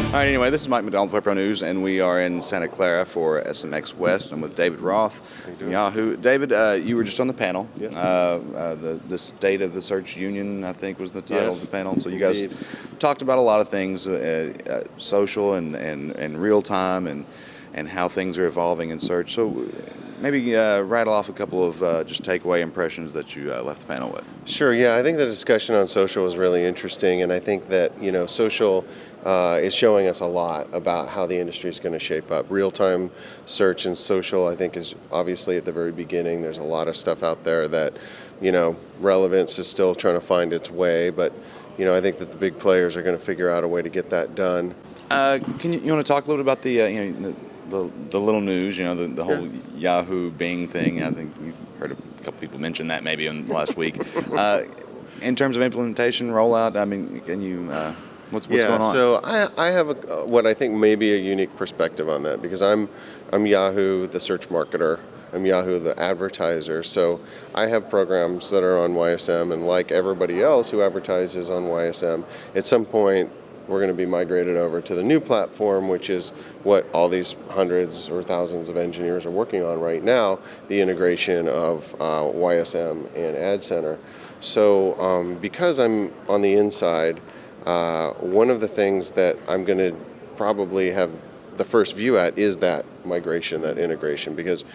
All right, anyway, this is Mike McDonald with WebProNews, and we are in Santa Clara for SMX West. I'm with David Roth from Yahoo. David, you were just on the panel. Yep. The State of the Search Union, I think, was the title of the panel. So you guys Indeed. talked about a lot of things, social and real time, and how things are evolving in search. So maybe rattle off a couple of just takeaway impressions that you left the panel with. Sure, yeah, I think the discussion on social was really interesting, and I think that, social is showing us a lot about how the industry is going to shape up. Real-time search and social, I think, is obviously at the very beginning. There's a lot of stuff out there that, relevance is still trying to find its way, but, I think that the big players are going to figure out a way to get that done. You want to talk a little bit about the little news, the whole Yahoo Bing thing? I think you've heard a couple people mention that maybe in the last week. In terms of implementation, rollout, I mean, can you, what's going on? So I have what I think may be a unique perspective on that, because I'm Yahoo, the search marketer. I'm Yahoo, the advertiser. So I have programs that are on YSM, and like everybody else who advertises on YSM, at some point we're going to be migrated over to the new platform, which is what all these hundreds or thousands of engineers are working on right now, the integration of YSM and Ad Center. So because I'm on the inside, one of the things that I'm going to probably have the first view at is that migration, that integration, because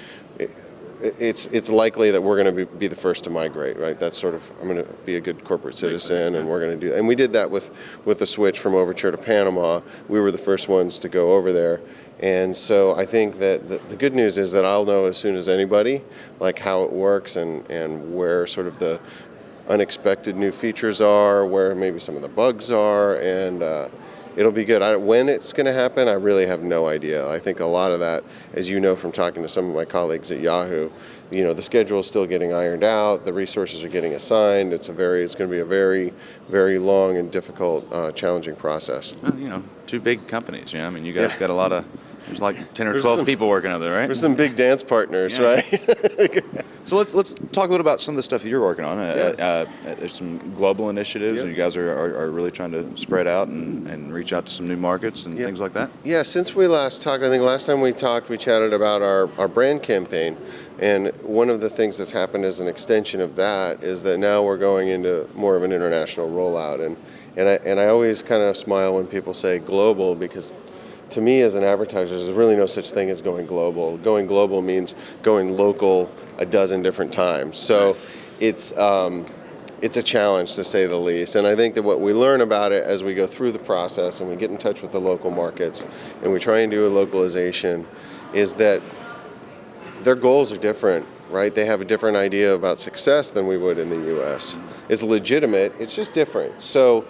it's likely that we're going to be the first to migrate, right? That's sort of, I'm going to be a good corporate citizen, and we're going to do, and we did that with the switch from Overture to Panama. We were the first ones to go over there. And so I think that the good news is that I'll know as soon as anybody, like how it works and where sort of the unexpected new features are, where maybe some of the bugs are, and it'll be good. When it's going to happen, I really have no idea. I think a lot of that, as you know from talking to some of my colleagues at Yahoo, the schedule is still getting ironed out. The resources are getting assigned. It's going to be a very, very long and difficult, challenging process. Well, two big companies. I mean, you guys got a lot of. There's like 10 or 12 people working over there, right? There's some big dance partners, right? So let's talk a little about some of the stuff that you're working on. There's some global initiatives, and you guys are really trying to spread out and reach out to some new markets and things like that. Yeah, since we last talked, I think last time we talked, we chatted about our brand campaign. And one of the things that's happened as an extension of that is that now we're going into more of an international rollout. And I always kind of smile when people say global, because to me as an advertiser, there's really no such thing as going global. Going global means going local a dozen different times. So it's a challenge, to say the least. And I think that what we learn about it as we go through the process and we get in touch with the local markets and we try and do a localization is that their goals are different, right? They have a different idea about success than we would in the U.S. It's legitimate, it's just different. So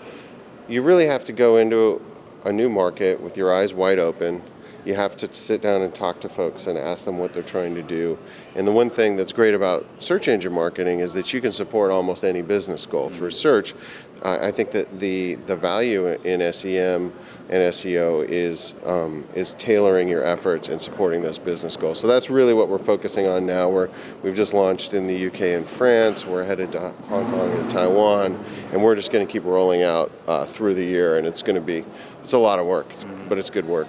you really have to go into a new market with your eyes wide open. You have to sit down and talk to folks and ask them what they're trying to do. And the one thing that's great about search engine marketing is that you can support almost any business goal through search. I think that the value in SEM and SEO is tailoring your efforts and supporting those business goals. So that's really what we're focusing on now. We've just launched in the UK and France. We're headed to Hong Kong and Taiwan, and we're just going to keep rolling out through the year. And it's a lot of work, but it's good work.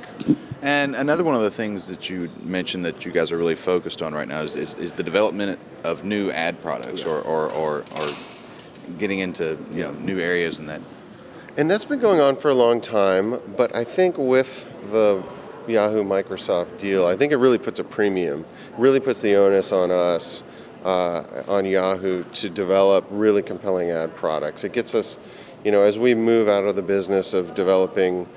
And another one of the things that you mentioned that you guys are really focused on right now is the development of new ad products or getting into new areas in that. And that's been going on for a long time, but I think with the Yahoo Microsoft deal, I think it really puts a premium, really puts the onus on us, on Yahoo, to develop really compelling ad products. It gets us, as we move out of the business of developing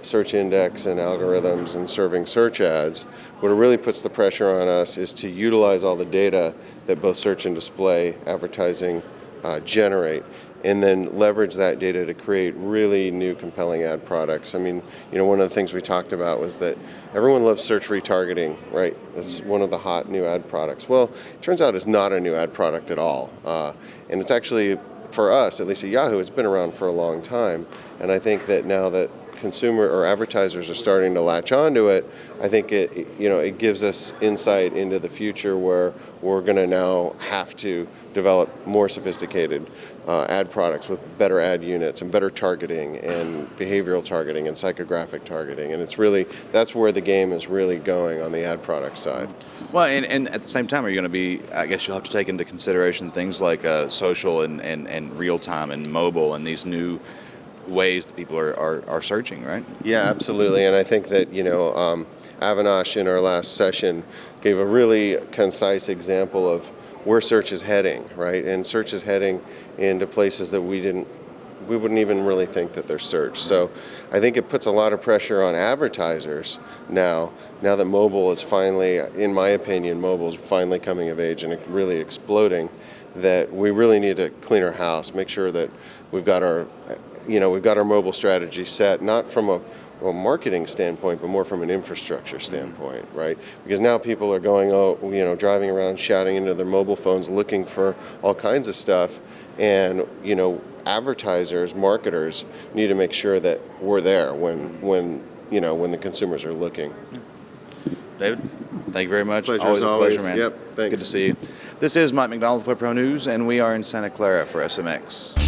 search index and algorithms and serving search ads, what it really puts the pressure on us is to utilize all the data that both search and display advertising generate, and then leverage that data to create really new compelling ad products. I mean, one of the things we talked about was that everyone loves search retargeting, right? That's one of the hot new ad products. Well, it turns out it's not a new ad product at all. And it's actually, for us, at least at Yahoo, it's been around for a long time. And I think that now that consumer or advertisers are starting to latch onto it, I think it gives us insight into the future where we're going to now have to develop more sophisticated ad products with better ad units and better targeting and behavioral targeting and psychographic targeting. And that's where the game is really going on the ad product side. Well, and at the same time, are you going to be, I guess you'll have to take into consideration things like social and real time and mobile and these new ways that people are searching, right? Yeah, absolutely. And I think that, Avinash in our last session gave a really concise example of where search is heading, right? And search is heading into places that we wouldn't even really think that they're search. So I think it puts a lot of pressure on advertisers now that mobile is finally, in my opinion, mobile is finally coming of age and really exploding, that we really need to clean our house, make sure that we've got our mobile strategy set, not from a marketing standpoint, but more from an infrastructure standpoint, right? Because now people are driving around shouting into their mobile phones looking for all kinds of stuff, and advertisers, marketers need to make sure that we're there when the consumers are looking. David, thank you very much. Pleasure, always as a always. pleasure, man. Yep, thanks. Good to see you. This is Mike McDonald with WebProNews, and we are in Santa Clara for SMX.